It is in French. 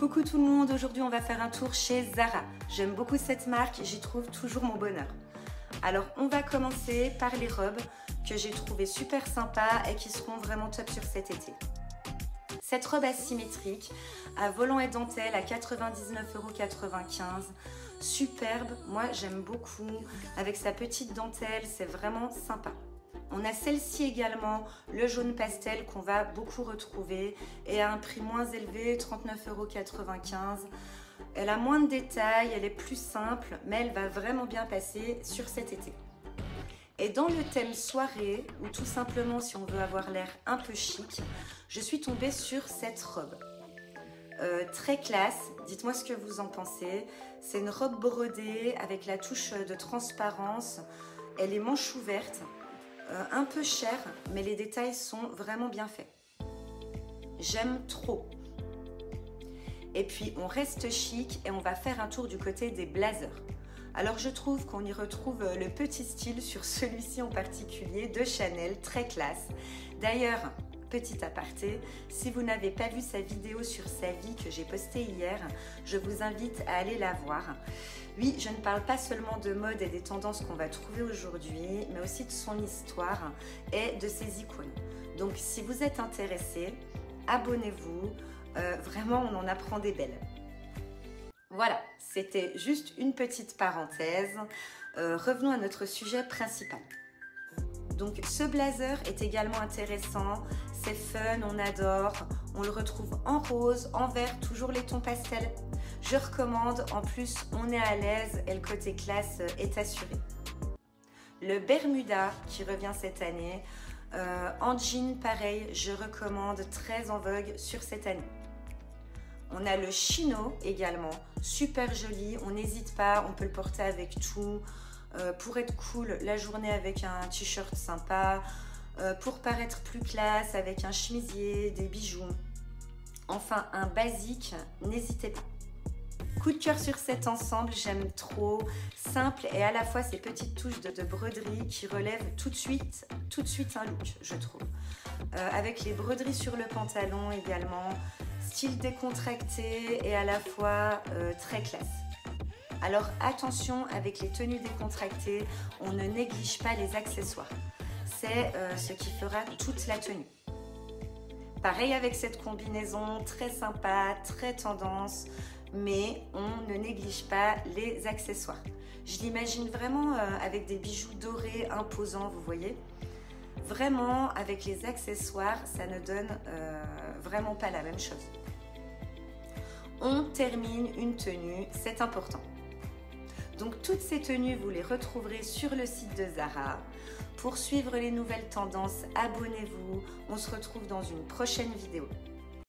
Coucou tout le monde, aujourd'hui on va faire un tour chez Zara. J'aime beaucoup cette marque, j'y trouve toujours mon bonheur. Alors on va commencer par les robes que j'ai trouvées super sympas et qui seront vraiment top sur cet été. Cette robe asymétrique à volant et dentelle à 99,95 €, superbe, moi j'aime beaucoup, avec sa petite dentelle, c'est vraiment sympa. On a celle-ci également, le jaune pastel qu'on va beaucoup retrouver et à un prix moins élevé, 39,95 €. Elle a moins de détails, elle est plus simple, mais elle va vraiment bien passer sur cet été. Et dans le thème soirée, ou tout simplement si on veut avoir l'air un peu chic, je suis tombée sur cette robe. Très classe, dites-moi ce que vous en pensez. C'est une robe brodée avec la touche de transparence, elle est manche ouverte. Un peu cher, mais les détails sont vraiment bien faits. J'aime trop. Et puis on reste chic et on va faire un tour du côté des blazers. Alors je trouve qu'on y retrouve le petit style sur celui-ci en particulier de Chanel, très classe. D'ailleurs, petit aparté, si vous n'avez pas vu sa vidéo sur sa vie que j'ai postée hier, je vous invite à aller la voir. Oui, je ne parle pas seulement de mode et des tendances qu'on va trouver aujourd'hui, mais aussi de son histoire et de ses icônes. Donc si vous êtes intéressé, abonnez-vous, vraiment on en apprend des belles. Voilà, c'était juste une petite parenthèse. Revenons à notre sujet principal. Donc ce blazer est également intéressant, c'est fun, on adore, on le retrouve en rose, en vert, toujours les tons pastels. Je recommande, en plus on est à l'aise et le côté classe est assuré. Le Bermuda qui revient cette année, en jean pareil, je recommande, très en vogue sur cette année. On a le chino également, super joli, on n'hésite pas, on peut le porter avec tout. Pour être cool la journée avec un t-shirt sympa, pour paraître plus classe avec un chemisier, des bijoux. Enfin un basique, n'hésitez pas. Coup de cœur sur cet ensemble, j'aime trop, simple et à la fois ces petites touches de broderie qui relèvent tout de suite un look, je trouve. Avec les broderies sur le pantalon également, style décontracté et à la fois très classe. Alors attention avec les tenues décontractées, on ne néglige pas les accessoires. C'est ce qui fera toute la tenue. Pareil avec cette combinaison, très sympa, très tendance, mais on ne néglige pas les accessoires. Je l'imagine vraiment avec des bijoux dorés imposants, vous voyez. Vraiment, avec les accessoires, ça ne donne vraiment pas la même chose. On termine une tenue, c'est important. Donc toutes ces tenues, vous les retrouverez sur le site de Zara. Pour suivre les nouvelles tendances, abonnez-vous. On se retrouve dans une prochaine vidéo.